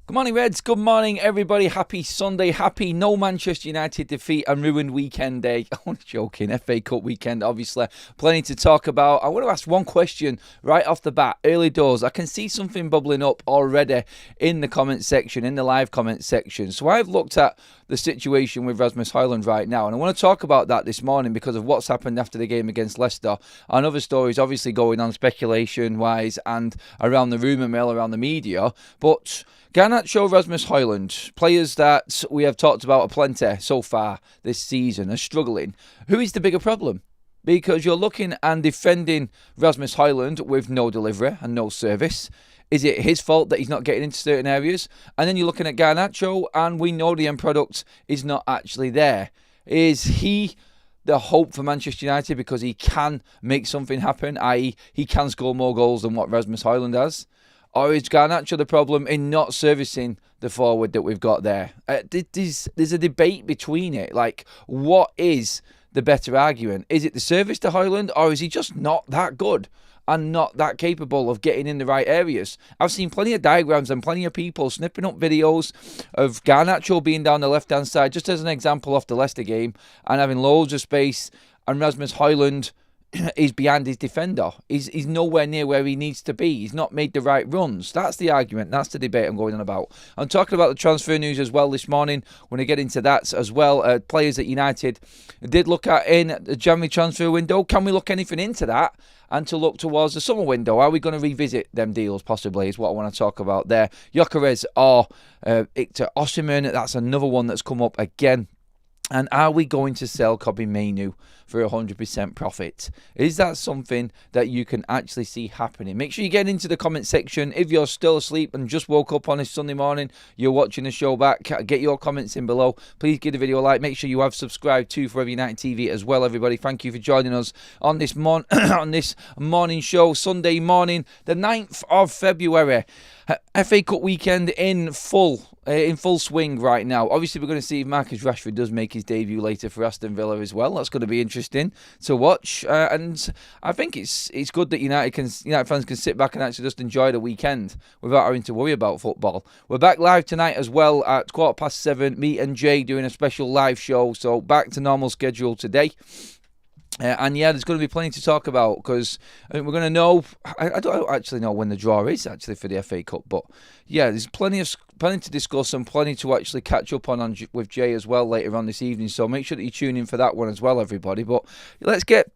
Good morning, Reds. Good morning, everybody. Happy Sunday. Happy no Manchester United defeat and ruined weekend day. I'm joking. FA Cup weekend, obviously. Plenty to talk about. I want to ask one question right off the bat. Early doors. I can see something bubbling up already in the comment section, in the live comment section. So I've looked at the situation with Rasmus Hojlund right now. And I want to talk about that this morning because of what's happened after the game against Leicester. And other stories obviously going on speculation-wise and around the rumour mill, around the media. But Garnacho, Rasmus Hojlund, players that we have talked about aplenty so far this season, are struggling. Who is the bigger problem? Because you're looking and defending Rasmus Hojlund with no delivery and no service. Is it his fault that he's not getting into certain areas? And then you're looking at Garnacho and we know the end product is not actually there. Is he the hope for Manchester United because he can make something happen, i.e. he can score more goals than what Rasmus Hojlund has? Or is Garnacho the problem in not servicing the forward that we've got there? There's a debate between it. Like, what is the better argument? Is it the service to Hojlund, or is he just not that good and not that capable of getting in the right areas? I've seen plenty of diagrams and plenty of people snipping up videos of Garnacho being down the left-hand side, just as an example off the Leicester game, and having loads of space, and Rasmus Hojlund is behind his defender. He's nowhere near where he needs to be. He's not made the right runs. That's the argument. That's the debate I'm going on about. I'm talking about the transfer news as well this morning. When I get into that as well, players that United did look at in the January transfer window. Can we look anything into that? And to look towards the summer window. Are we going to revisit them deals possibly is what I want to talk about there. Gyökeres or Victor Osimhen. That's another one that's come up again. And are we going to sell Kobbie Mainoo for 100% profit? Is that something that you can actually see happening? Make sure you get into the comment section. If you're still asleep and just woke up on a Sunday morning, you're watching the show back, get your comments in below. Please give the video a like. Make sure you have subscribed to Forever United TV as well, everybody. Thank you for joining us on this on this morning show, Sunday morning, the 9th of February. FA Cup weekend in full swing right now. Obviously, we're going to see if Marcus Rashford does make his debut later for Aston Villa as well. That's going to be interesting to watch. And I think it's good that United fans can sit back and actually just enjoy the weekend without having to worry about football. We're back live tonight as well at 7:15. Me and Jay doing a special live show. So back to normal schedule today. And yeah, there's going to be plenty to talk about because we're going to know. I don't actually know when the draw is actually for the FA Cup, but yeah, there's plenty to discuss and plenty to actually catch up on with Jay as well later on this evening. So make sure that you tune in for that one as well, everybody. But let's get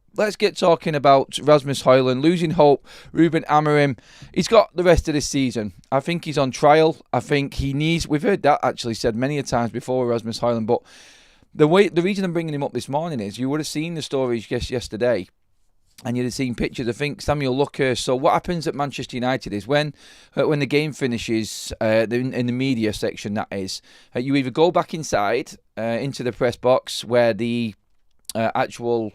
talking about Rasmus Hojlund losing hope. Ruben Amorim, he's got the rest of this season. I think he's on trial. I think he needs. We've heard that actually said many a times before, Rasmus Hojlund, but. The reason I'm bringing him up this morning is you would have seen the stories yesterday and you'd have seen pictures. I think Samuel Luckhurst. So what happens at Manchester United is when the game finishes in the media section, that is, you either go back inside into the press box where the actual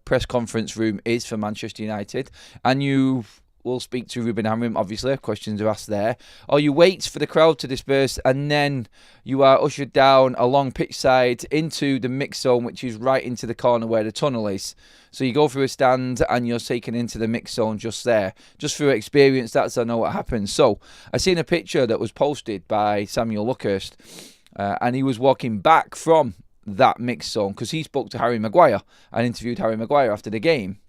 press conference room is for Manchester United, and you will speak to Ruben Amorim, obviously. Questions are asked there. Or you wait for the crowd to disperse and then you are ushered down along pitch side into the mix zone, which is right into the corner where the tunnel is. So you go through a stand and you're taken into the mix zone just there. Just through experience, that's I know what happens. So I seen a picture that was posted by Samuel Luckhurst and he was walking back from that mix zone because he spoke to Harry Maguire and interviewed Harry Maguire after the game.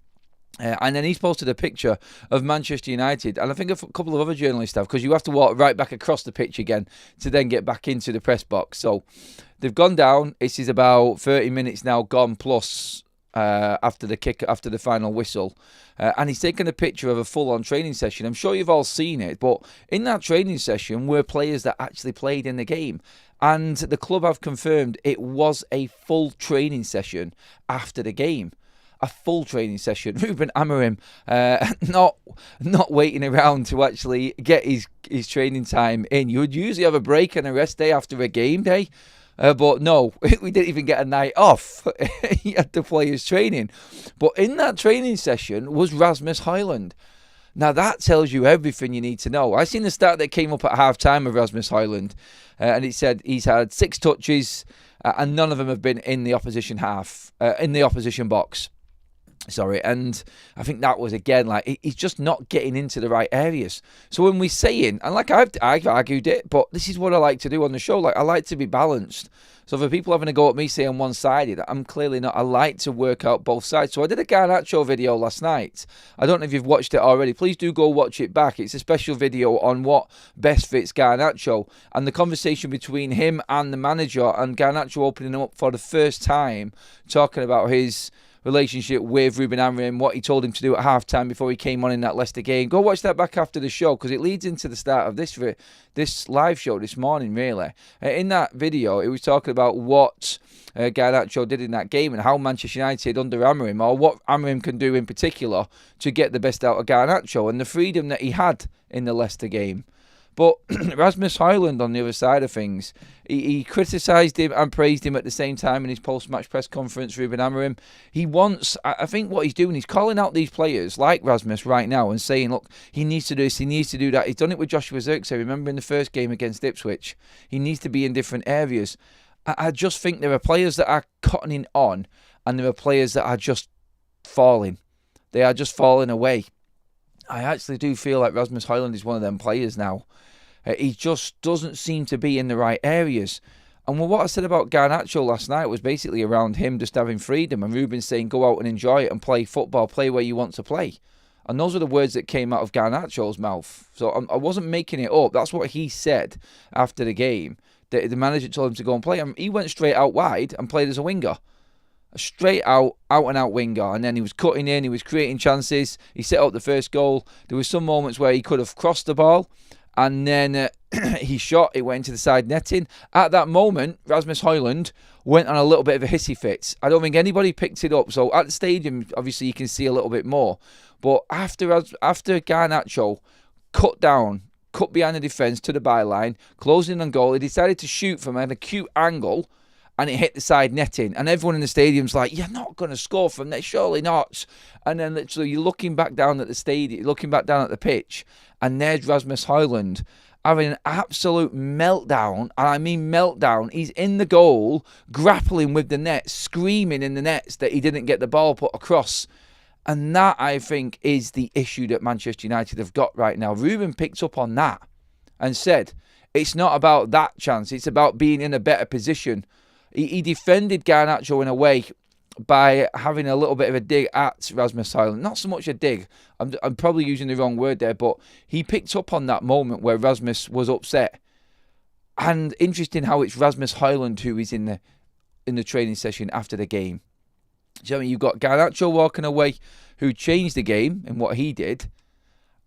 And then he's posted a picture of Manchester United, and I think a couple of other journalists have, because you have to walk right back across the pitch again to then get back into the press box. So they've gone down. This is about 30 minutes now gone plus after the final whistle. And he's taken a picture of a full-on training session. I'm sure you've all seen it, but in that training session were players that actually played in the game. And the club have confirmed it was a full training session after the game. A full training session. Ruben Amorim not waiting around to actually get his training time in. You would usually have a break and a rest day after a game day. But no, we didn't even get a night off. He had to play his training. But in that training session was Rasmus Hojlund. Now that tells you everything you need to know. I seen the stat that came up at half-time of Rasmus Hojlund. And it said he's had 6 touches and none of them have been in the opposition in the opposition box. Sorry, and I think that was, again, like, he's just not getting into the right areas. So when we're saying, and like I've argued it, but this is what I like to do on the show, like, I like to be balanced. So for people having a go at me saying one-sided, I'm clearly not. I like to work out both sides. So I did a Garnacho video last night. I don't know if you've watched it already. Please do go watch it back. It's a special video on what best fits Garnacho and the conversation between him and the manager, and Garnacho opening up for the first time, talking about his relationship with Ruben Amorim, what he told him to do at halftime before he came on in that Leicester game. Go watch that back after the show, because it leads into the start of this live show this morning, really. In that video, it was talking about what Garnacho did in that game and how Manchester United under Amorim, or what Amorim can do in particular to get the best out of Garnacho, and the freedom that he had in the Leicester game. But Rasmus Hojlund, on the other side of things, he criticised him and praised him at the same time in his post-match press conference, Ruben Amorim. I think what he's doing, he's calling out these players like Rasmus right now and saying, look, he needs to do this, he needs to do that. He's done it with Joshua Zirkzee. Remember in the first game against Ipswich? He needs to be in different areas. I just think there are players that are cottoning on, and there are players that are just falling. They are just falling away. I actually do feel like Rasmus Hojlund is one of them players now. He just doesn't seem to be in the right areas. And what I said about Garnacho last night was basically around him just having freedom, and Ruben saying, go out and enjoy it and play football, play where you want to play. And those are the words that came out of Garnacho's mouth. So I wasn't making it up. That's what he said after the game. The manager told him to go and play. He went straight out wide and played as a winger. A straight out and out winger. And then he was cutting in, he was creating chances. He set up the first goal. There were some moments where he could have crossed the ball, and then he shot, it went into the side netting. At that moment, Rasmus Hojlund went on a little bit of a hissy fit. I don't think anybody picked it up. So at the stadium, obviously, you can see a little bit more. But after Garnacho cut behind the defence to the byline, closing on goal, he decided to shoot from an acute angle, and it hit the side netting. And everyone in the stadium's like, you're not going to score from there, surely not. And then literally you're looking back down at the stadium, looking back down at the pitch, and there's Rasmus Hojlund having an absolute meltdown. And I mean meltdown. He's in the goal, grappling with the net, screaming in the nets that he didn't get the ball put across. And that, I think, is the issue that Manchester United have got right now. Ruben picked up on that and said, it's not about that chance, it's about being in a better position. He defended Garnacho in a way by having a little bit of a dig at Rasmus Hojlund. Not so much a dig, I'm probably using the wrong word there, but he picked up on that moment where Rasmus was upset. And interesting how it's Rasmus Hojlund who is in the training session after the game. So you've got Garnacho walking away, who changed the game in what he did,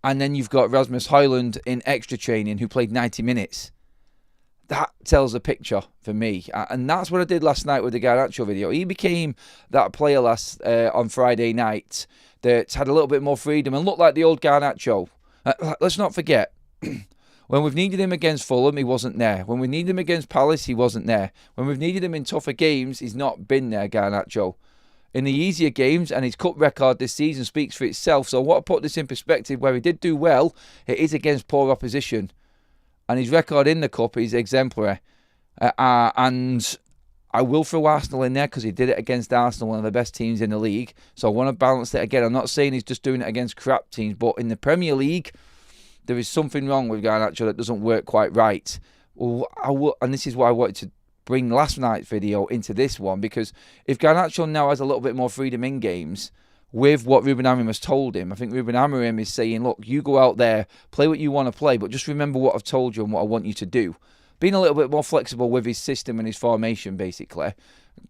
and then you've got Rasmus Hojlund in extra training who played 90 minutes. That tells a picture for me. And that's what I did last night with the Garnacho video. He became that player on Friday night that had a little bit more freedom and looked like the old Garnacho. Let's not forget, when we've needed him against Fulham, he wasn't there. When we needed him against Palace, he wasn't there. When we've needed him in tougher games, he's not been there, Garnacho. In the easier games, and his cup record this season speaks for itself. So what I put this in perspective, where he did do well, it is against poor opposition. And his record in the cup is exemplary. And I will throw Arsenal in there because he did it against Arsenal, one of the best teams in the league. So I want to balance it again. I'm not saying he's just doing it against crap teams, but in the Premier League, there is something wrong with Garnacho that doesn't work quite right. And this is why I wanted to bring last night's video into this one, because if Garnacho now has a little bit more freedom in games with what Ruben Amorim has told him, I think Ruben Amorim is saying, look, you go out there, play what you want to play, but just remember what I've told you and what I want you to do. Being a little bit more flexible with his system and his formation, basically.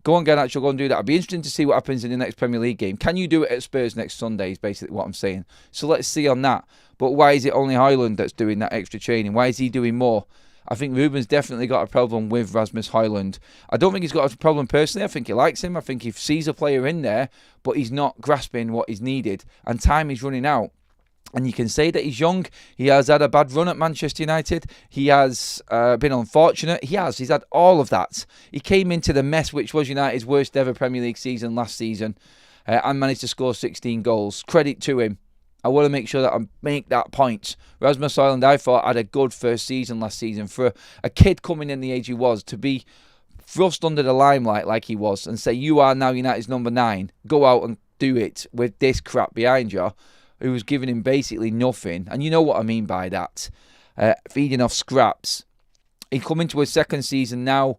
Go on, Garnacho, go and do that. It'll be interesting to see what happens in the next Premier League game. Can you do it at Spurs next Sunday is basically what I'm saying. So let's see on that. But why is it only Hojlund that's doing that extra training? Why is he doing more? I think Ruben's definitely got a problem with Rasmus Hojlund. I don't think he's got a problem personally. I think he likes him. I think he sees a player in there, but he's not grasping what is needed. And time is running out. And you can say that he's young. He has had a bad run at Manchester United. He has been unfortunate. He's had all of that. He came into the mess which was United's worst ever Premier League season last season and managed to score 16 goals. Credit to him. I want to make sure that I make that point. Rasmus Hojlund, I thought, had a good first season last season. For a kid coming in the age he was, to be thrust under the limelight like he was and say, you are now United's number 9, go out and do it with this crap behind you, who was giving him basically nothing. And you know what I mean by that. Feeding off scraps. He come into his second season now.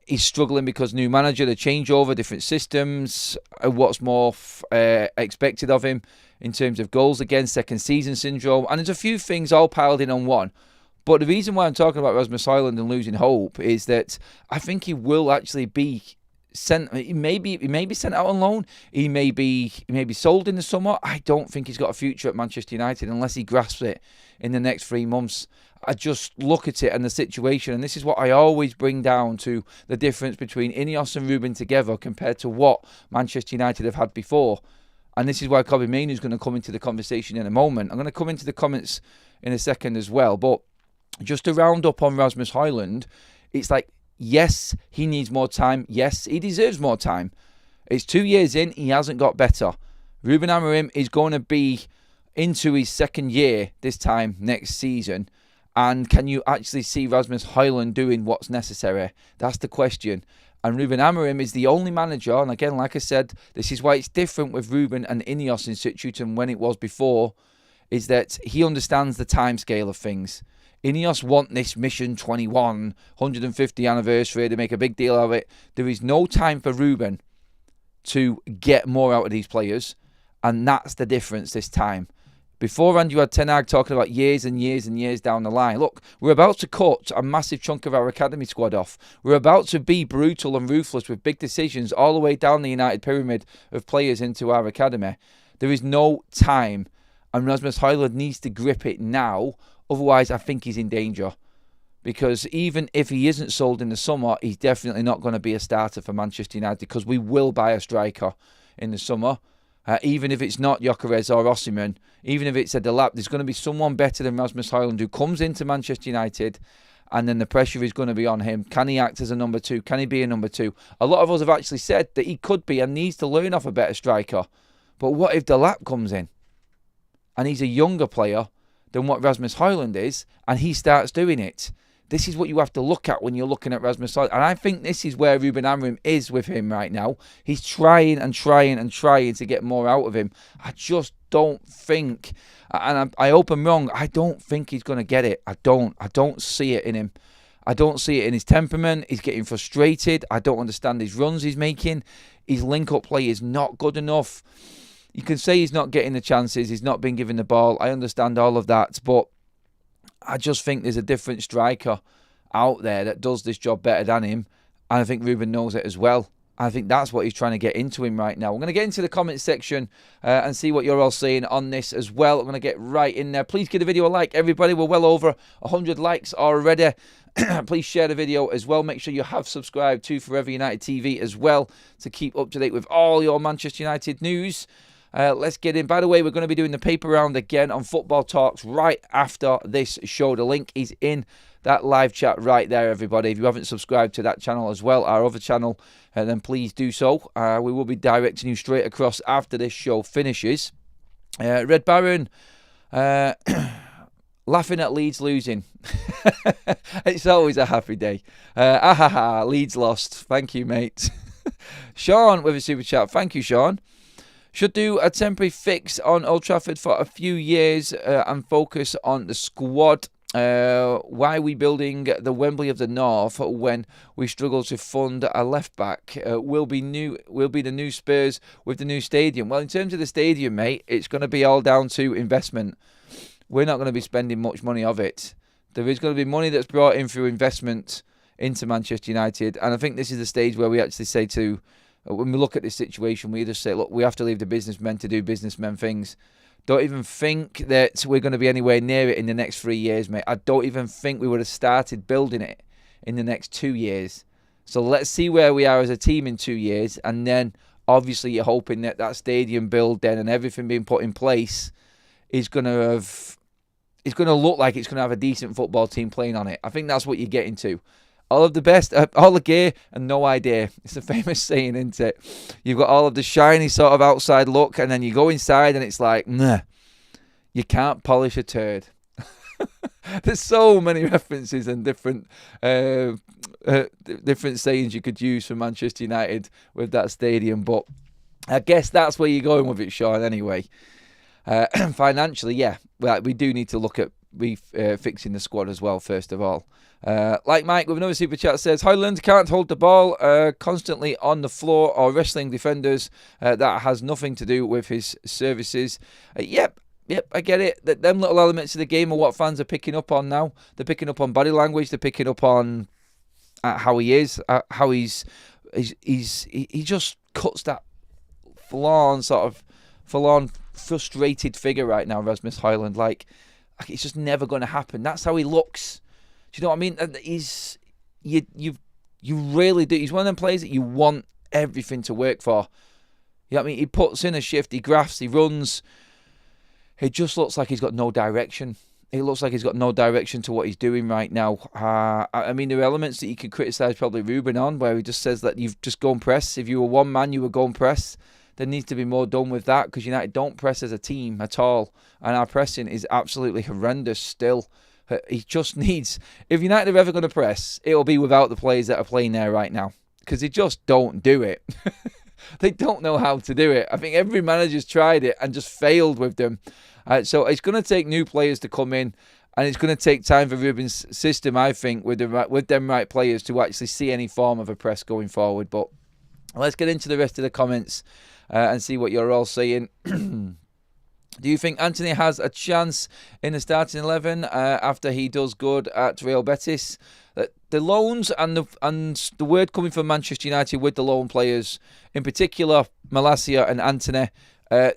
He's struggling because new manager, the changeover, different systems, what's more expected of him in terms of goals against, second season syndrome. And there's a few things all piled in on one. But the reason why I'm talking about Rasmus Hojlund and losing hope is that I think he will actually be sent. He may be sent out on loan. He may be sold in the summer. I don't think he's got a future at Manchester United unless he grasps it in the next 3 months. I just look at it and the situation, and this is what I always bring down to the difference between Ineos and Ruben together compared to what Manchester United have had before. And this is why Kobbie Mainoo is going to come into the conversation in a moment. I'm going to come into the comments in a second as well. But just to round up on Rasmus Hojlund, it's like, yes, he needs more time. Yes, he deserves more time. It's 2 years in, he hasn't got better. Ruben Amorim is going to be into his second year this time next season. And can you actually see Rasmus Hojlund doing what's necessary? That's the question. And Ruben Amorim is the only manager, and again, like I said, this is why it's different with Ruben and Ineos in situ than when it was before, is that he understands the timescale of things. Ineos want this Mission 21, 150th anniversary, they make a big deal of it. There is no time for Ruben to get more out of these players, and that's the difference this time. Beforehand, you had Ten Hag talking about years and years and years down the line. Look, we're about to cut a massive chunk of our academy squad off. We're about to be brutal and ruthless with big decisions all the way down the United pyramid of players into our academy. There is no time, and Rasmus Hojlund needs to grip it now. Otherwise, I think he's in danger. Because even if he isn't sold in the summer, he's definitely not going to be a starter for Manchester United, because we will buy a striker in the summer. Even if it's not Gyökeres or Osimhen, even if it's a Delap, there's going to be someone better than Rasmus Hojlund who comes into Manchester United, and then the pressure is going to be on him. Can he act as a number two? Can he be a number two? A lot of us have actually said that he could be and needs to learn off a better striker. But what if Delap comes in and he's a younger player than what Rasmus Hojlund is, and he starts doing it? This is what you have to look at when you're looking at Rasmus Hojlund. And I think this is where Ruben Amorim is with him right now. He's trying and trying and trying to get more out of him. I just don't think, and I hope I'm wrong, I don't think he's going to get it. I don't see it in him. I don't see it in his temperament. He's getting frustrated. I don't understand his runs he's making. His link-up play is not good enough. You can say he's not getting the chances. He's not been given the ball. I understand all of that, but I just think there's a different striker out there that does this job better than him. And I think Ruben knows it as well. I think that's what he's trying to get into him right now. We're going to get into the comments section and see what you're all saying on this as well. I'm going to get right in there. Please give the video a like, everybody. We're well over 100 likes already. Please share the video as well. Make sure you have subscribed to Forever United TV as well to keep up to date with all your Manchester United news. Let's get in. By the way, we're going to be doing the paper round again on Football Talks right after this show. The link is in that live chat right there, everybody. If you haven't subscribed to that channel as well, our other channel, then please do so. We will be directing you straight across after this show finishes. Red Baron, laughing at Leeds losing. It's always a happy day. Leeds lost. Thank you, mate. Sean with a super chat. Thank you, Sean. Should do a temporary fix on Old Trafford for a few years and focus on the squad. Why are we building the Wembley of the North when we struggle to fund a left back? Will be the new Spurs with the new stadium. Well, in terms of the stadium, mate, it's going to be all down to investment. We're not going to be spending much money of it. There is going to be money that's brought in through investment into Manchester United, and I think this is the stage where we actually say to, when we look at this situation, we just say, look, we have to leave the businessmen to do businessmen things. Don't even think that we're going to be anywhere near it in the next 3 years, mate. I don't even think we would have started building it in the next 2 years. So let's see where we are as a team in 2 years. And then, obviously, you're hoping that that stadium build then and everything being put in place is going to have... It's going to look like it's going to have a decent football team playing on it. I think that's what you're getting to. All of the best, all the gear and no idea. It's a famous saying, isn't it? You've got all of the shiny sort of outside look, and then you go inside and it's like, nah, you can't polish a turd. There's so many references and different sayings you could use for Manchester United with that stadium. But I guess that's where you're going with it, Sean, anyway. Financially, yeah, well, we do need to look at fixing the squad as well, first of all. Like Mike with another super chat says, Hojlund can't hold the ball constantly on the floor or wrestling defenders. That has nothing to do with his services. Yep, I get it. Them little elements of the game are what fans are picking up on now. They're picking up on body language. They're picking up on how he is, how he just cuts that forlorn, frustrated figure right now, Rasmus Hojlund. Like, it's just never going to happen. That's how he looks. Do you know what I mean? You really do. He's one of them players that you want everything to work for. You know what I mean? He puts in a shift, he grafts, he runs. It just looks like he's got no direction. It looks like he's got no direction to what he's doing right now. I mean, there are elements that you can criticise probably Ruben on, where he just says that you've just gone press. If you were one man, you were going press. There needs to be more done with that, because United don't press as a team at all. And our pressing is absolutely horrendous still. He just needs... If United are ever going to press, it'll be without the players that are playing there right now, because they just don't do it. They don't know how to do it. I think every manager's tried it and just failed with them. So it's going to take new players to come in, and it's going to take time for Ruben's system, I think, with them right players to actually see any form of a press going forward. But let's get into the rest of the comments and see what you're all saying. Do you think Antony has a chance in the starting 11 after he does good at Real Betis? The loans and the word coming from Manchester United with the loan players, in particular Malacia and Antony.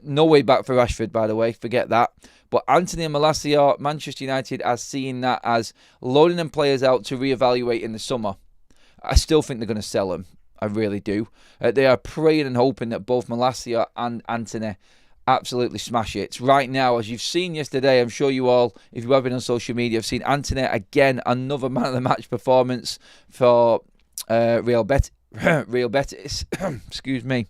No way back for Rashford, by the way. Forget that. But Antony and Malacia, Manchester United are seeing that as loaning them players out to reevaluate in the summer. I still think they're going to sell them. I really do. They are praying and hoping that both Malacia and Antony absolutely smash it. Right now, as you've seen yesterday, I'm sure you all, if you have been on social media, have seen Antony again, another man of the match performance for Real Betis. Excuse me.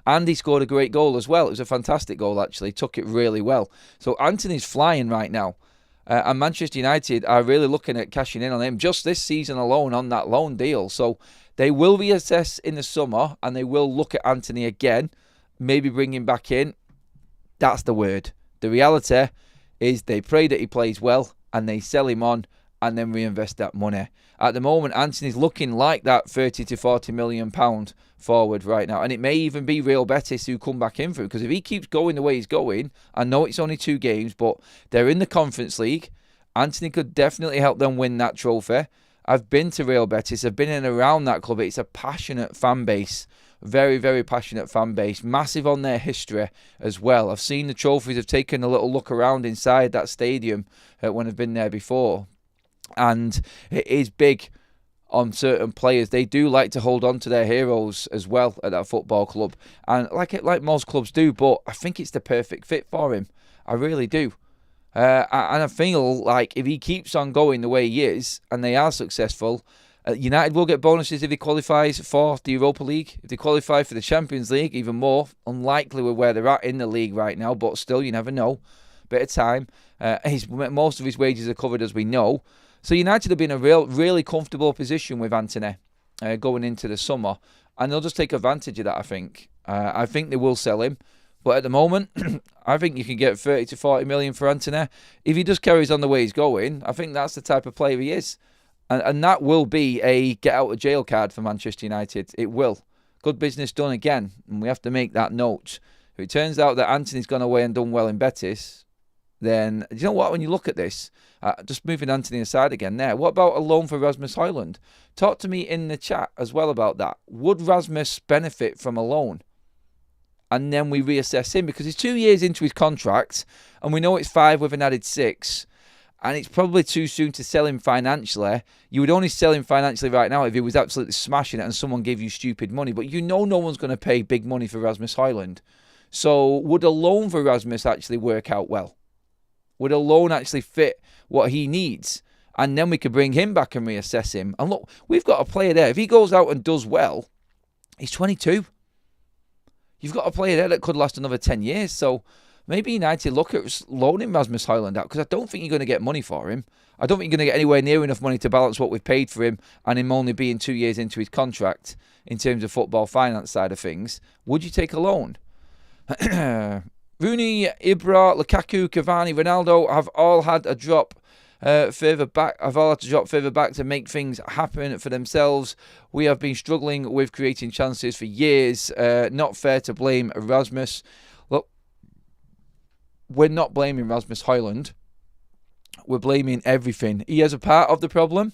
And he scored a great goal as well. It was a fantastic goal, actually. Took it really well. So Antony's flying right now. And Manchester United are really looking at cashing in on him just this season alone on that loan deal. So they will reassess in the summer, and they will look at Antony again. Maybe bring him back in. That's the word. The reality is they pray that he plays well, and they sell him on and then reinvest that money. At the moment, Antony's looking like that 30 to 40 million pound forward right now. And it may even be Real Betis who come back in through, because if he keeps going the way he's going, I know it's only 2 games, but they're in the Conference League. Antony could definitely help them win that trophy. I've been to Real Betis. I've been in and around that club. It's a passionate fan base. Very, very passionate fan base. Massive on their history as well. I've seen the trophies. I've taken a little look around inside that stadium when I've been there before. And it is big on certain players. They do like to hold on to their heroes as well at that football club. And like most clubs do, but I think it's the perfect fit for him. I really do. And I feel like if he keeps on going the way he is, and they are successful, United will get bonuses if he qualifies for the Europa League. If they qualify for the Champions League, even more. Unlikely with where they're at in the league right now, but still, you never know. Bit of time. Most of his wages are covered, as we know. So United have been in a really comfortable position with Antony going into the summer. And they'll just take advantage of that, I think. I think they will sell him. But at the moment, I think you can get 30 to 40 million for Antony. If he just carries on the way he's going, I think that's the type of player he is. And that will be a get-out-of-jail card for Manchester United. It will. Good business done again. And we have to make that note. If it turns out that Antony's gone away and done well in Betis, then, you know what, when you look at this, just moving Antony aside again there, what about a loan for Rasmus Hojlund? Talk to me in the chat as well about that. Would Rasmus benefit from a loan? And then we reassess him, because he's 2 years into his contract, and we know it's 5 with an added 6. And it's probably too soon to sell him financially. You would only sell him financially right now if he was absolutely smashing it and someone gave you stupid money. But you know no one's going to pay big money for Rasmus Hojlund. So would a loan for Rasmus actually work out well? Would a loan actually fit what he needs? And then we could bring him back and reassess him. And look, we've got a player there. If he goes out and does well, he's 22. You've got a player there that could last another 10 years. So maybe United look at loaning Rasmus Hojlund out, because I don't think you're going to get money for him. I don't think you're going to get anywhere near enough money to balance what we've paid for him and him only being 2 years into his contract in terms of football finance side of things. Would you take a loan? Rooney, Ibra, Lukaku, Cavani, Ronaldo have all had a drop further back. Have all had to drop further back to make things happen for themselves. We have been struggling with creating chances for years. Not fair to blame Rasmus. Look, we're not blaming Rasmus Hojlund. We're blaming everything. He has a part of the problem.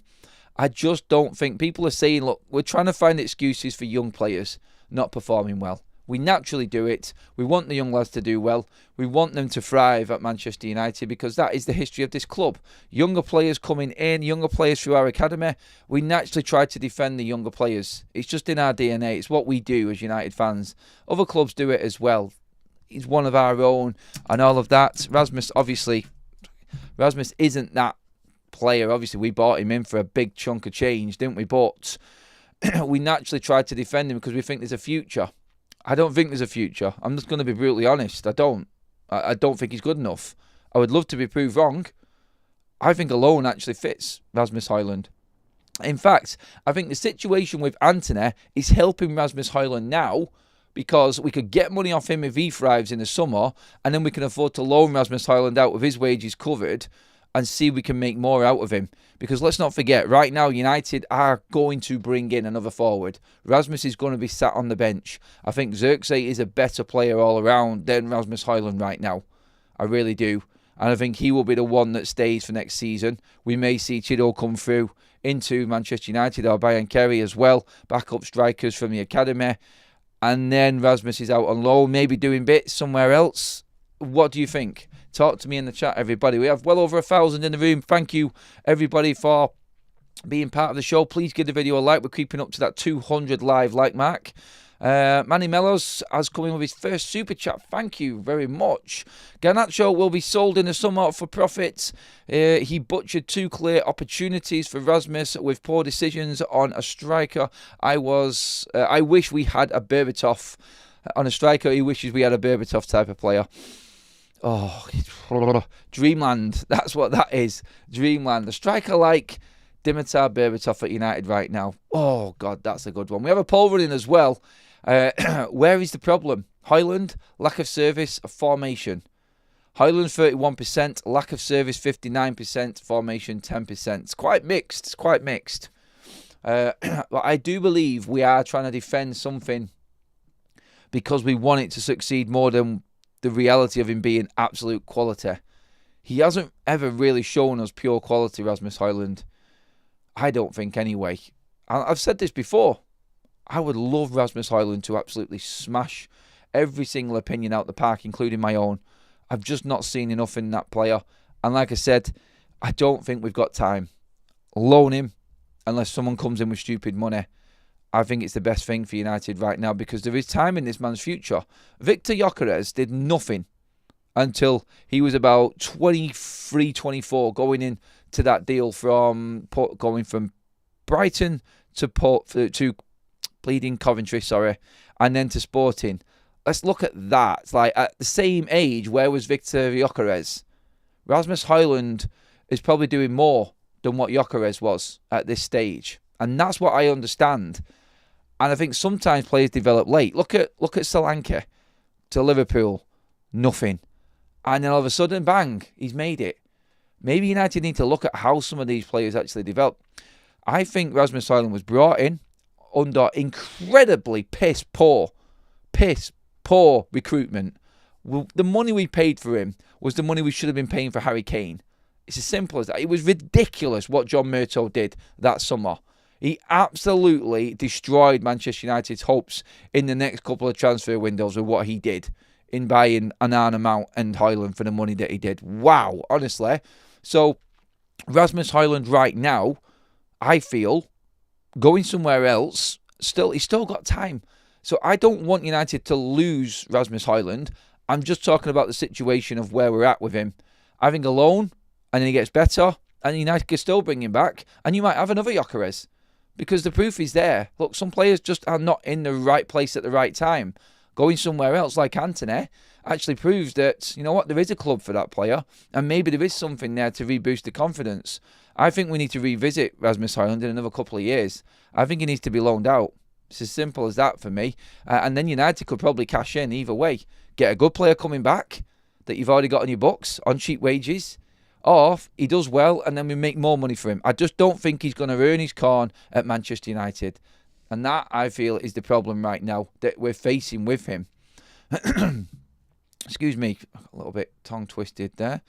I just don't think people are saying, look, we're trying to find excuses for young players not performing well. We naturally do it. We want the young lads to do well. We want them to thrive at Manchester United, because that is the history of this club. Younger players coming in, younger players through our academy. We naturally try to defend the younger players. It's just in our DNA. It's what we do as United fans. Other clubs do it as well. He's one of our own and all of that. Rasmus isn't that player. Obviously, we bought him in for a big chunk of change, didn't we? But we naturally tried to defend him because we think there's a future. I don't think there's a future. I'm just going to be brutally honest. I don't think he's good enough. I would love to be proved wrong. I think a loan actually fits Rasmus Hojlund. In fact, I think the situation with Antony is helping Rasmus Hojlund now, because we could get money off him if he thrives in the summer, and then we can afford to loan Rasmus Hojlund out with his wages covered and see if we can make more out of him. Because let's not forget, right now United are going to bring in another forward. Rasmus is going to be sat on the bench. I think Xerxes is a better player all around than Rasmus Hojlund right now. I really do. And I think he will be the one that stays for next season. We may see Chido come through into Manchester United, or Bayern Kerry as well, backup strikers from the academy. And then Rasmus is out on loan, maybe doing bits somewhere else. What do you think? Talk to me in the chat, everybody. We have well over 1,000 in the room. Thank you, everybody, for being part of the show. Please give the video a like. We're creeping up to that 200 live like mark. Manny Mellos has come in with his first super chat. Thank you very much. Garnacho will be sold in the summer for profit. He butchered 2 clear opportunities for Rasmus with poor decisions on a striker. I wish we had a Berbatov on a striker. He wishes we had a Berbatov type of player. Oh, dreamland. That's what that is. Dreamland. A striker like Dimitar Berbatov at United right now. Oh, God, that's a good one. We have a poll running as well. Where is the problem? Hojlund, lack of service, formation. Hojlund 31%, lack of service 59%, formation 10%. It's quite mixed. It's quite mixed. But I do believe we are trying to defend something because we want it to succeed more than the reality of him being absolute quality. He hasn't ever really shown us pure quality, Rasmus Hojlund. I don't think anyway. I've said this before. I would love Rasmus Hojlund to absolutely smash every single opinion out the park, including my own. I've just not seen enough in that player. And like I said, I don't think we've got time. Loan him unless someone comes in with stupid money. I think it's the best thing for United right now because there is time in this man's future. Victor Gyökeres did nothing until he was about 23, 24, going into that deal going from Brighton to Bleeding Coventry, and then to Sporting. Let's look at that. It's like at the same age, where was Victor Gyökeres? Rasmus Hojlund is probably doing more than what Gyökeres was at this stage. And that's what I understand. And I think sometimes players develop late. Look at Solanke to Liverpool. Nothing. And then all of a sudden, bang, he's made it. Maybe United need to look at how some of these players actually develop. I think Rasmus Hojlund was brought in under incredibly piss poor recruitment. The money we paid for him was the money we should have been paying for Harry Kane. It's as simple as that. It was ridiculous what John Murtough did that summer. He absolutely destroyed Manchester United's hopes in the next couple of transfer windows with what he did in buying Onana, Mount and Hojlund for the money that he did. Wow, honestly. So Rasmus Hojlund right now, I feel, going somewhere else, he's still got time. So I don't want United to lose Rasmus Hojlund. I'm just talking about the situation of where we're at with him. I think a loan, and then he gets better, and United can still bring him back, and you might have another Gyökeres. Because the proof is there. Look, some players just are not in the right place at the right time. Going somewhere else like Antony actually proves that, you know what, there is a club for that player, and maybe there is something there to reboost the confidence. I think we need to revisit Rasmus Hojlund in another couple of years. I think he needs to be loaned out. It's as simple as that for me. And then United could probably cash in either way. Get a good player coming back that you've already got on your books on cheap wages, or he does well and then we make more money for him. I just don't think he's going to earn his corn at Manchester United. And that, I feel, is the problem right now that we're facing with him. Excuse me, a little bit tongue twisted there.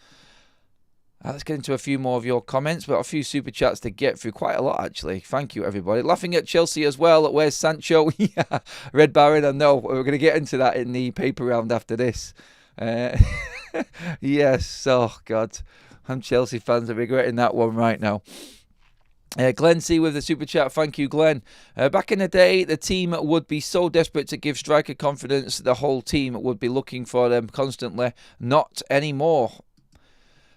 Let's get into a few more of your comments. We've got a few super chats to get through. Quite a lot, actually. Thank you, everybody. Laughing at Chelsea as well. Where's Sancho? Yeah, Red Baron, I know. We're going to get into that in the paper round after this. Yes, oh, God. I'm Chelsea fans are regretting that one right now. Glenn C with the super chat. Thank you, Glenn. Back in the day, the team would be so desperate to give striker confidence, the whole team would be looking for them constantly. Not anymore.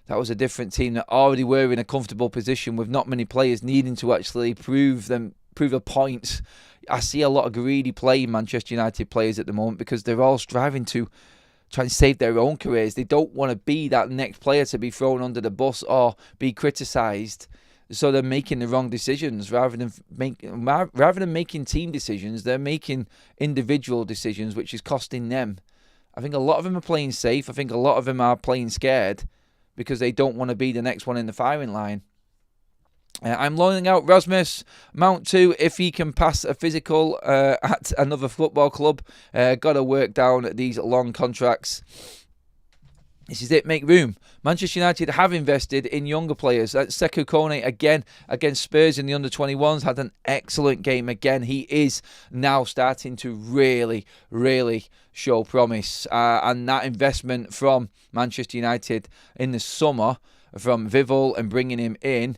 That was a different team that already were in a comfortable position with not many players needing to actually prove a point. I see a lot of greedy play in Manchester United players at the moment because they're all striving to try and save their own careers. They don't want to be that next player to be thrown under the bus or be criticised. So they're making the wrong decisions rather than making team decisions. They're making individual decisions, which is costing them. I think a lot of them are playing safe. I think a lot of them are playing scared because they don't want to be the next one in the firing line. I'm loaning out Rasmus Mount 2 if he can pass a physical at another football club. Got to work down these long contracts. This is it, make room. Manchester United have invested in younger players. Sekou Kone again against Spurs in the under-21s had an excellent game again. He is now starting to really, really show promise. And that investment from Manchester United in the summer from Vival and bringing him in,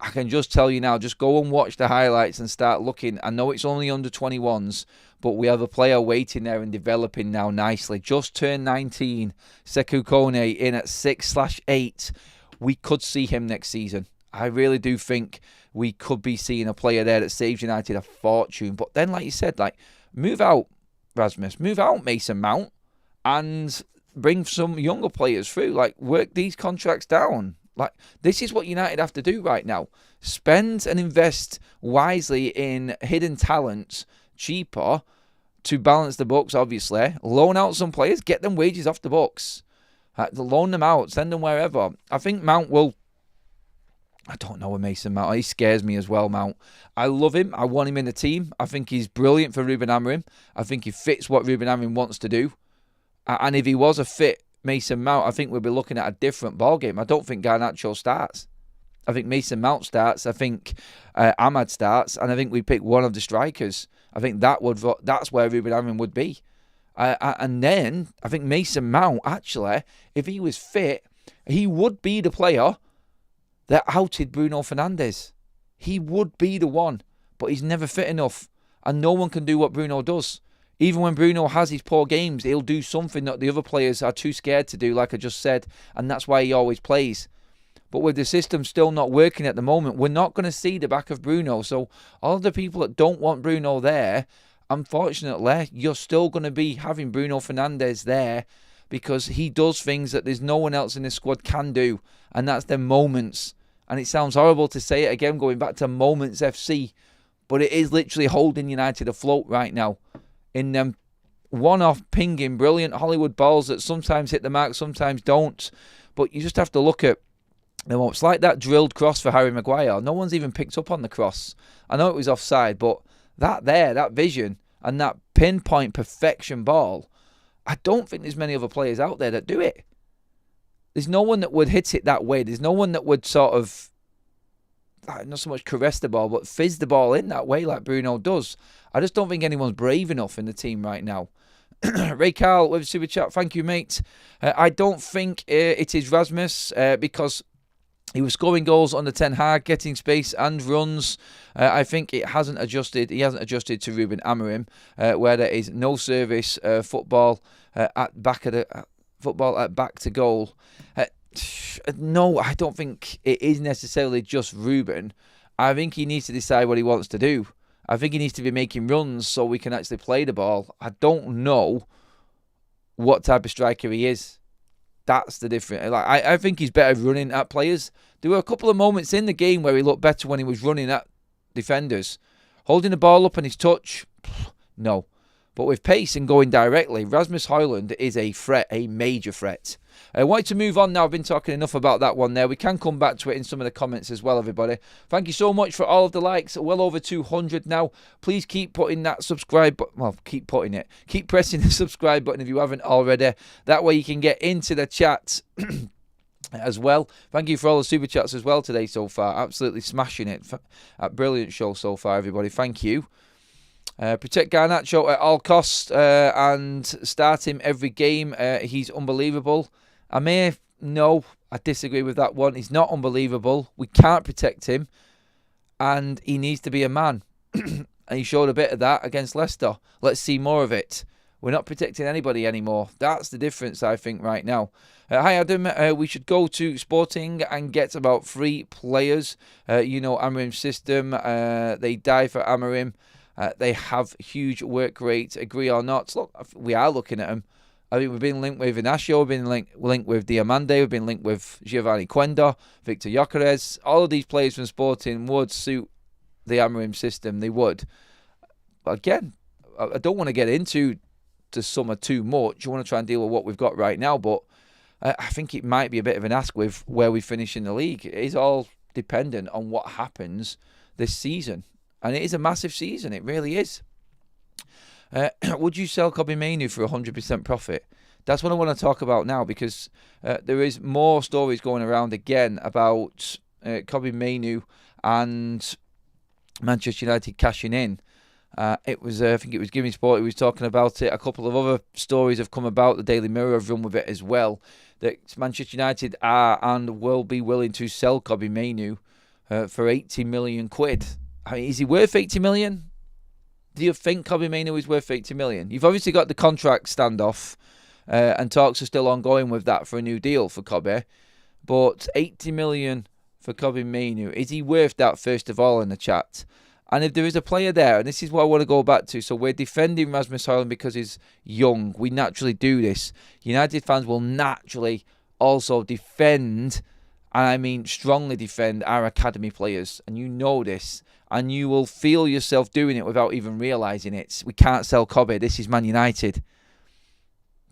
I can just tell you now, just go and watch the highlights and start looking. I know it's only under 21s, but we have a player waiting there and developing now nicely. Just turned 19, Sekou Kone in at 6/8. We could see him next season. I really do think we could be seeing a player there that saves United a fortune. But then, like you said, move out Rasmus, move out Mason Mount, and bring some younger players through. Work these contracts down. This is what United have to do right now. Spend and invest wisely in hidden talents, cheaper, to balance the books, obviously. Loan out some players, get them wages off the books. Loan them out, send them wherever. I think Mount will... I don't know with Mason Mount. He scares me as well, Mount. I love him. I want him in the team. I think he's brilliant for Ruben Amorim. I think he fits what Ruben Amorim wants to do. And if he was a fit Mason Mount, I think we'll be looking at a different ballgame. I don't think Garnacho starts. I think Mason Mount starts. I think Ahmad starts. And I think we pick one of the strikers. I think that's where Ruben Amorim would be. And then I think Mason Mount, actually, if he was fit, he would be the player that outed Bruno Fernandes. He would be the one. But he's never fit enough. And no one can do what Bruno does. Even when Bruno has his poor games, he'll do something that the other players are too scared to do, like I just said. And that's why he always plays. But with the system still not working at the moment, we're not going to see the back of Bruno. So all of the people that don't want Bruno there, unfortunately, you're still going to be having Bruno Fernandes there because he does things that there's no one else in this squad can do. And that's their moments. And it sounds horrible to say it again, going back to Moments FC. But it is literally holding United afloat right now. In them one-off pinging, brilliant Hollywood balls that sometimes hit the mark, sometimes don't. But you just have to look at the moments. Like that drilled cross for Harry Maguire. No one's even picked up on the cross. I know it was offside, but that vision and that pinpoint perfection ball, I don't think there's many other players out there that do it. There's no one that would hit it that way. There's no one that would sort of, not so much caress the ball, but fizz the ball in that way like Bruno does. I just don't think anyone's brave enough in the team right now. Ray Carl with super chat. Thank you, mate. I don't think it is Rasmus because he was scoring goals under Ten Hag, getting space and runs. I think it hasn't adjusted. He hasn't adjusted to Ruben Amorim, where there is no service football at back to goal. No, I don't think it is necessarily just Ruben. I think he needs to decide what he wants to do. I think he needs to be making runs so we can actually play the ball. I don't know what type of striker he is. That's the difference. I think he's better running at players. There were a couple of moments in the game where he looked better when he was running at defenders. Holding the ball up on his touch, no. But with pace and going directly, Rasmus Hojlund is a threat, a major threat. I wanted to move on now. I've been talking enough about that one there. We can come back to it in some of the comments as well, everybody. Thank you so much for all of the likes. Well over 200 now. Please keep putting that subscribe button. Well, keep putting it. Keep pressing the subscribe button if you haven't already. That way you can get into the chat as well. Thank you for all the super chats as well today so far. Absolutely smashing it. A brilliant show so far, everybody. Thank you. Protect Garnacho at all costs and start him every game. He's unbelievable. I disagree with that one. He's not unbelievable. We can't protect him, and he needs to be a man. And he showed a bit of that against Leicester. Let's see more of it. We're not protecting anybody anymore. That's the difference, I think, right now. Hi, Adam. We should go to Sporting and get about 3 players. Amorim's system. They die for Amorim. They have huge work rate, agree or not. Look, we are looking at them. I think we've been linked with Ignacio, we've been linked with Diamande, we've been linked with Giovanni Quenda, Victor Gyökeres. All of these players from Sporting would suit the Amorim system. They would. But again, I don't want to get into the summer too much. I want to try and deal with what we've got right now. But I think it might be a bit of an ask with where we finish in the league. It is all dependent on what happens this season. And it is a massive season. It really is. Would you sell Kobbie Mainoo for 100% profit? That's what I want to talk about now, because there is more stories going around again about Kobbie Mainoo and Manchester United cashing in. I think it was Gimme Sport who was talking about it. A couple of other stories have come about. The Daily Mirror have run with it as well. That Manchester United are and will be willing to sell Kobbie Mainoo for 80 million quid. I mean, is he worth 80 million? Do you think Kobbie Mainoo is worth 80 million? You've obviously got the contract standoff, and talks are still ongoing with that for a new deal for Kobbie. But 80 million for Kobbie Mainoo, is he worth that, first of all, in the chat? And if there is a player there, and this is what I want to go back to, so we're defending Rasmus Hojlund because he's young. We naturally do this. United fans will naturally also defend, and I mean strongly defend, our academy players. And you know this. And you will feel yourself doing it without even realising it. We can't sell Kobbie. This is Man United.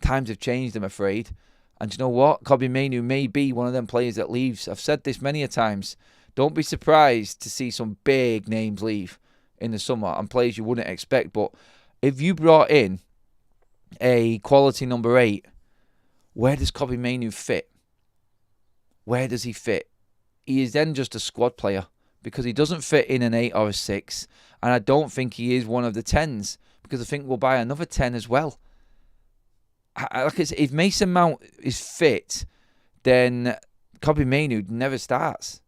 Times have changed, I'm afraid. And you know what? Kobbie Mainoo may be one of them players that leaves. I've said this many a times. Don't be surprised to see some big names leave in the summer and players you wouldn't expect. But if you brought in a quality number 8, where does Kobbie Mainoo fit? Where does he fit? He is then just a squad player, because he doesn't fit in an 8 or a 6. And I don't think he is one of the 10s, because I think we'll buy another 10 as well. Like I said, if Mason Mount is fit, then Kobbie Mainoo never starts.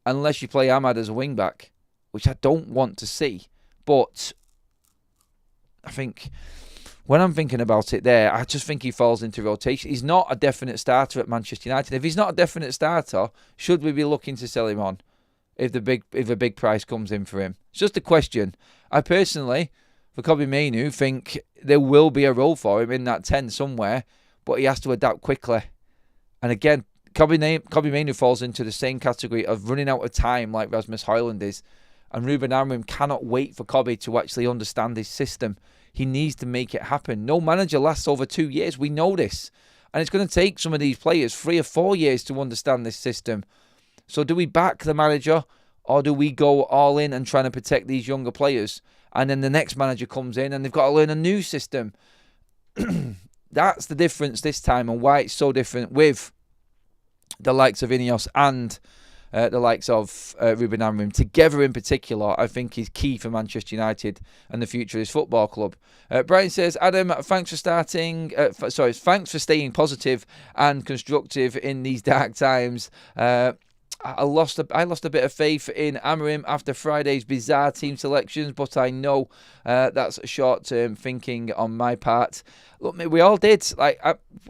Unless you play Ahmad as a wing-back, which I don't want to see. But I think when I'm thinking about it there, I just think he falls into rotation. He's not a definite starter at Manchester United. If he's not a definite starter, should we be looking to sell him on? If a big price comes in for him. It's just a question. I personally, for Kobbie Mainoo, think there will be a role for him in that 10 somewhere, but he has to adapt quickly. And again, Kobbie Mainoo falls into the same category of running out of time like Rasmus Hojlund is. And Ruben Amorim cannot wait for Kobbie to actually understand his system. He needs to make it happen. No manager lasts over 2 years. We know this. And it's going to take some of these players 3 or 4 years to understand this system. So do we back the manager, or do we go all in and trying to protect these younger players? And then the next manager comes in and they've got to learn a new system. That's the difference this time, and why it's so different with the likes of Ineos and the likes of Ruben Amorim. Together in particular, I think is key for Manchester United and the future of this football club. Brian says, Adam, thanks for staying positive and constructive in these dark times. I lost a bit of faith in Amorim after Friday's bizarre team selections, but I know that's short-term thinking on my part. Look, we all did.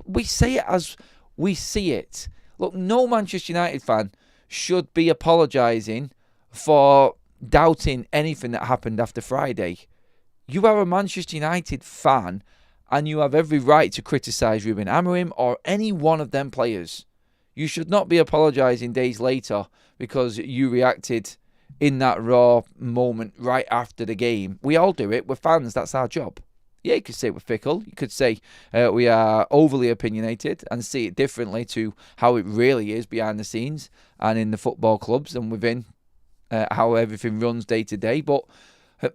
We say it as we see it. Look, no Manchester United fan should be apologising for doubting anything that happened after Friday. You are a Manchester United fan and you have every right to criticise Ruben Amorim or any one of them players. You should not be apologising days later because you reacted in that raw moment right after the game. We all do it. We're fans. That's our job. Yeah, you could say we're fickle. You could say we are overly opinionated and see it differently to how it really is behind the scenes and in the football clubs and within how everything runs day to day. But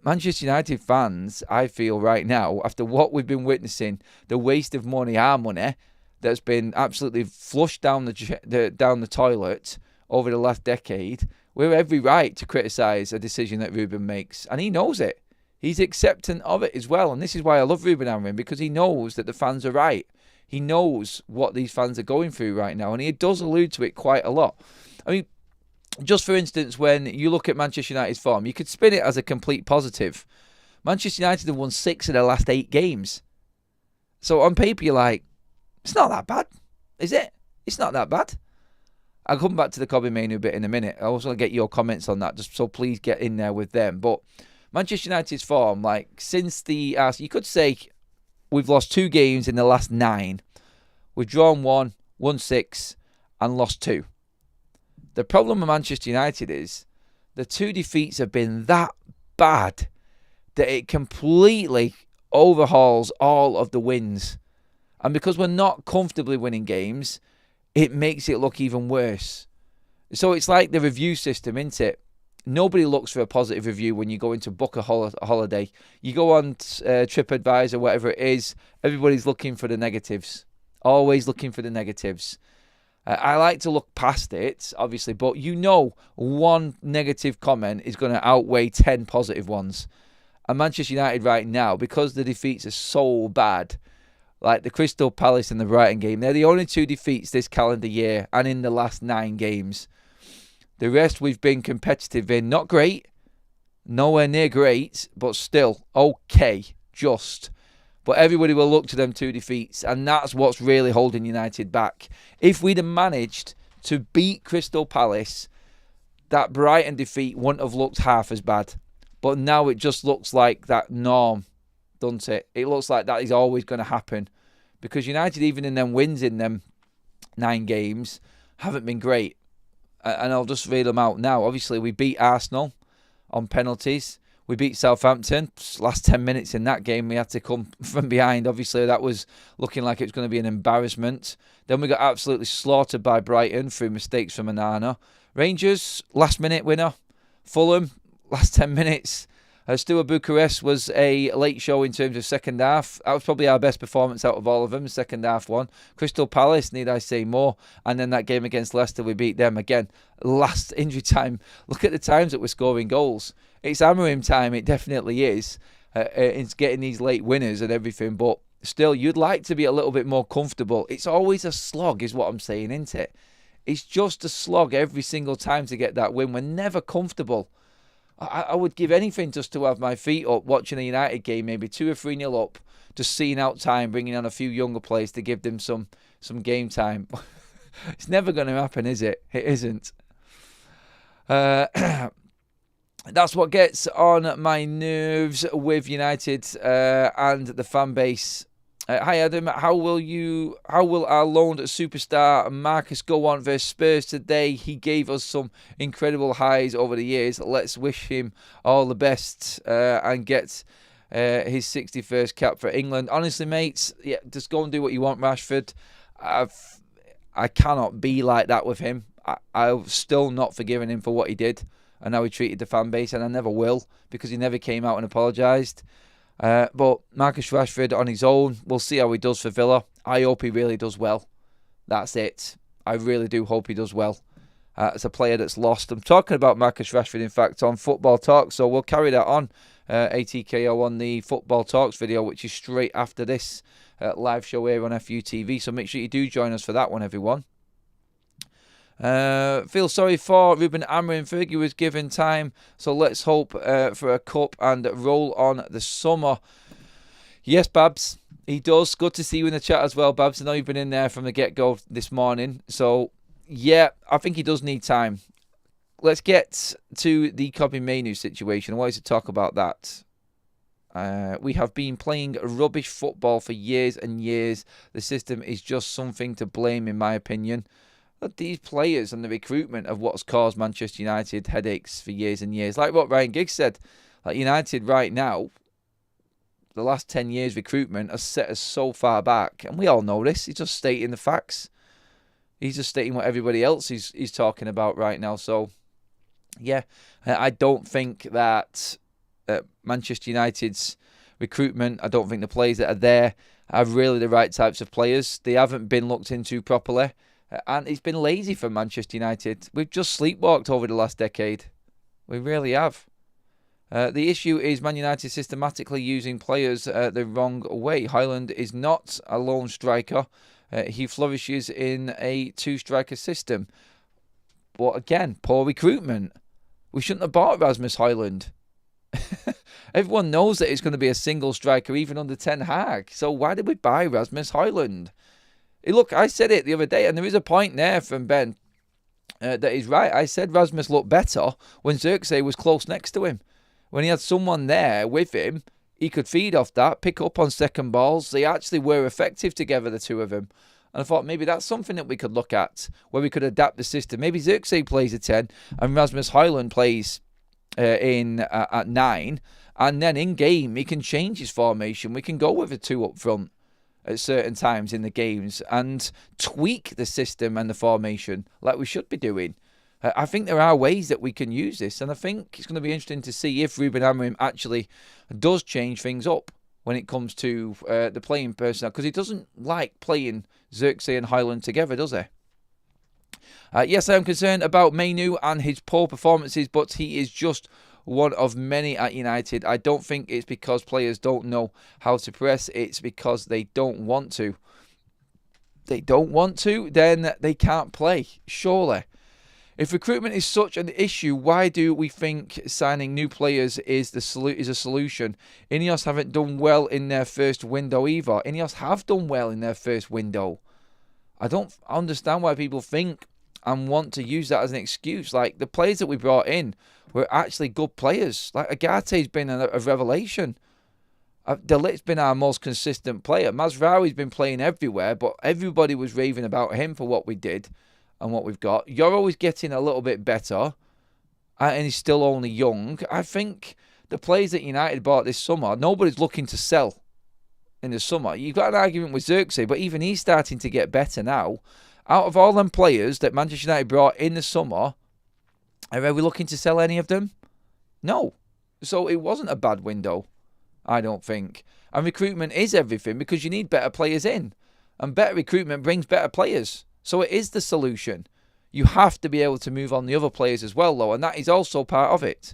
Manchester United fans, I feel right now, after what we've been witnessing, the waste of money, our money, that's been absolutely flushed down the toilet over the last decade, we have every right to criticise a decision that Ruben makes. And he knows it. He's acceptant of it as well. And this is why I love Ruben Amorim, because he knows that the fans are right. He knows what these fans are going through right now. And he does allude to it quite a lot. I mean, just for instance, when you look at Manchester United's form, you could spin it as a complete positive. Manchester United have won 6 of their last 8 games. So on paper, you're like, it's not that bad, is it? It's not that bad. I'll come back to the Kobbie Mainoo bit in a minute. I also want to get your comments on that, just so please get in there with them. But Manchester United's form, like since you could say we've lost 2 games in the last 9. We've drawn 1, won 6, and lost 2. The problem with Manchester United is the 2 defeats have been that bad that it completely overhauls all of the wins. And because we're not comfortably winning games, it makes it look even worse. So it's like the review system, isn't it? Nobody looks for a positive review when you go into book a holiday. You go on TripAdvisor, whatever it is, everybody's looking for the negatives. Always looking for the negatives. I like to look past it, obviously, but you know one negative comment is going to outweigh 10 positive ones. And Manchester United right now, because the defeats are so bad, like the Crystal Palace and the Brighton game, they're the only 2 defeats this calendar year and in the last 9 games. The rest we've been competitive in. Not great, nowhere near great, but still okay, just. But everybody will look to them 2 defeats, and that's what's really holding United back. If we'd have managed to beat Crystal Palace, that Brighton defeat wouldn't have looked half as bad. But now it just looks like that norm, doesn't it? It looks like that is always going to happen. Because United, even in them wins in them 9 games, haven't been great. And I'll just read them out now. Obviously, we beat Arsenal on penalties. We beat Southampton. Last 10 minutes in that game, we had to come from behind. Obviously, that was looking like it was going to be an embarrassment. Then we got absolutely slaughtered by Brighton through mistakes from Onana. Rangers, last-minute winner. Fulham, last 10 minutes. Steaua Bucharest was a late show in terms of second half. That was probably our best performance out of all of them, second half one. Crystal Palace, need I say more? And then that game against Leicester, we beat them again. Last injury time. Look at the times that we're scoring goals. It's Amorim time, it definitely is. It's getting these late winners and everything, but still, you'd like to be a little bit more comfortable. It's always a slog, is what I'm saying, isn't it? It's just a slog every single time to get that win. We're never comfortable. I would give anything just to have my feet up watching a United game, maybe 2 or 3-0 up, just seeing out time, bringing on a few younger players to give them some game time. It's never going to happen, is it? It isn't. That's what gets on my nerves with United and the fan base. Hi Adam, how will our loaned superstar Marcus go on versus Spurs today? He gave us some incredible highs over the years. Let's wish him all the best and get his 61st cap for England. Honestly, mates, yeah, just go and do what you want, Rashford. I cannot be like that with him. I've still not forgiven him for what he did and how he treated the fan base, and I never will, because he never came out and apologised. But Marcus Rashford on his own, we'll see how he does for Villa. I hope he really does well. That's it. I really do hope he does well. As a player that's lost. I'm talking about Marcus Rashford, in fact, on Football Talk, so we'll carry that on. ATKO on the Football Talks video, which is straight after this live show here on FUTV, so make sure you do join us for that one, everyone. Feel sorry for Ruben Amorim. Fergie was given time, so let's hope for a cup and roll on the summer. Yes, Babs, he does. Good to see you in the chat as well, Babs. I know you've been in there from the get-go this morning. So, yeah, I think he does need time. let's get to the Kobbie Mainoo situation. I wanted to talk about that. We have been playing rubbish football for years and years. The system is just something to blame, in my opinion. But these players and the recruitment of what's caused Manchester United headaches for years and years. Like what Ryan Giggs said, like United right now, the last 10 years recruitment has set us so far back. And we all know this. He's just stating the facts. He's just stating what everybody else is talking about right now. So, yeah, I don't think that Manchester United's recruitment, I don't think the players that are there are really the right types of players. They haven't been looked into properly. And it's been lazy for Manchester United. We've just sleepwalked over the last decade. We really have. The issue is Man United systematically using players the wrong way. Hojlund is not a lone striker. He flourishes in a two-striker system. But again, poor recruitment. We shouldn't have bought Rasmus Hojlund. Everyone knows that it's going to be a single striker, even under Ten Hag. So why did we buy Rasmus Hojlund? Look, I said it the other day, and there is a point there from Ben that is right. I said Rasmus looked better when Xerxes was close next to him. When he had someone there with him, he could feed off that, pick up on second balls. They actually were effective together, the two of them. And I thought maybe that's something that we could look at, where we could adapt the system. Maybe Xerxes plays at 10 and Rasmus Hojlund plays at 9. And then in game, he can change his formation. We can go with a 2 up front at certain times in the games and tweak the system and the formation like we should be doing. I think there are ways that we can use this, and I think it's going to be interesting to see if Ruben Amorim actually does change things up when it comes to the playing personnel, because he doesn't like playing Xerxes and Hojlund together, does he? Yes, I am concerned about Mainoo and his poor performances, but he is just one of many at United. I don't think it's because players don't know how to press. It's because they don't want to. They don't want to, then they can't play, surely. If recruitment is such an issue, why do we think signing new players is a solution? Ineos haven't done well in their first window either. Ineos have done well in their first window. I don't understand why people think and want to use that as an excuse. Like, the players that we brought in were actually good players. Like, Agate's been a revelation. De Ligt's been our most consistent player. Mazraoui's been playing everywhere, but everybody was raving about him for what we did and what we've got. You're always getting a little bit better, and he's still only young. I think the players that United bought this summer, nobody's looking to sell in the summer. You've got an argument with Xerxes, but even he's starting to get better now. Out of all them players that Manchester United brought in the summer, are we looking to sell any of them? No. So it wasn't a bad window, I don't think. And recruitment is everything, because you need better players in. And better recruitment brings better players. So it is the solution. You have to be able to move on the other players as well, though, and that is also part of it.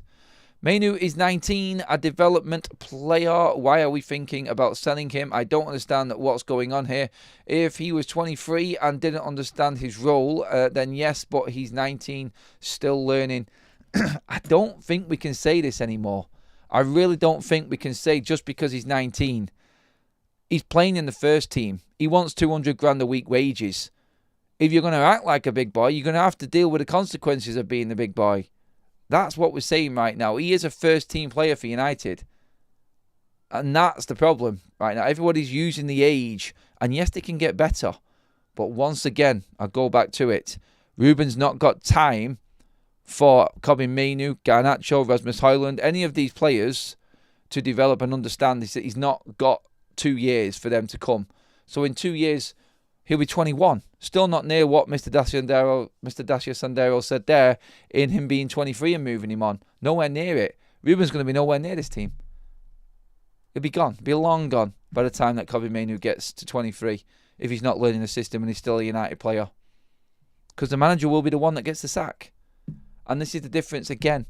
Mainoo is 19, a development player. Why are we thinking about selling him? I don't understand what's going on here. If he was 23 and didn't understand his role, then yes, but he's 19, still learning. I don't think we can say this anymore. I really don't think we can say just because he's 19. He's playing in the first team. He wants 200 grand a week wages. If you're going to act like a big boy, you're going to have to deal with the consequences of being the big boy. That's what we're saying right now. He is a first-team player for United. And that's the problem right now. Everybody's using the age. And yes, they can get better. But once again, I'll go back to it. Ruben's not got time for Kobbie Mainoo, Garnacho, Rasmus Hojlund, any of these players to develop and understand this. He's not got 2 years for them to come. So in 2 years, he'll be 21. Still not near what Mr Dacia Sandero said there in him being 23 and moving him on. Nowhere near it. Ruben's going to be nowhere near this team. He'll be gone. He'll be long gone by the time that Kobbie Mainoo gets to 23, if he's not learning the system and he's still a United player. Because the manager will be the one that gets the sack. And this is the difference again.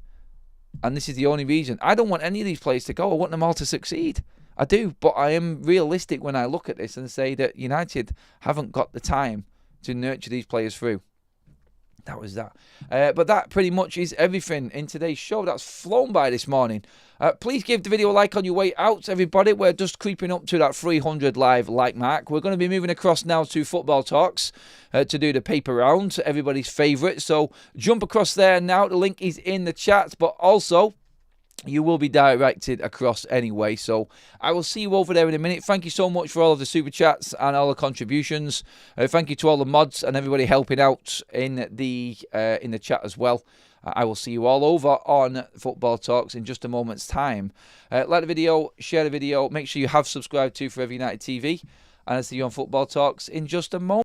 And this is the only reason. I don't want any of these players to go. I want them all to succeed. I do, but I am realistic when I look at this and say that United haven't got the time to nurture these players through. That was that. But that pretty much is everything in today's show. That's flown by this morning. Please give the video a like on your way out, everybody. We're just creeping up to that 300 live like mark. We're going to be moving across now to Football Talks to do the paper round, everybody's favourite. So jump across there now. The link is in the chat, but also you will be directed across anyway. So I will see you over there in a minute. Thank you so much for all of the super chats and all the contributions. Thank you to all the mods and everybody helping out in the chat as well. I will see you all over on Football Talks in just a moment's time. Like the video, share the video. Make sure you have subscribed to Forever United TV. And I'll see you on Football Talks in just a moment.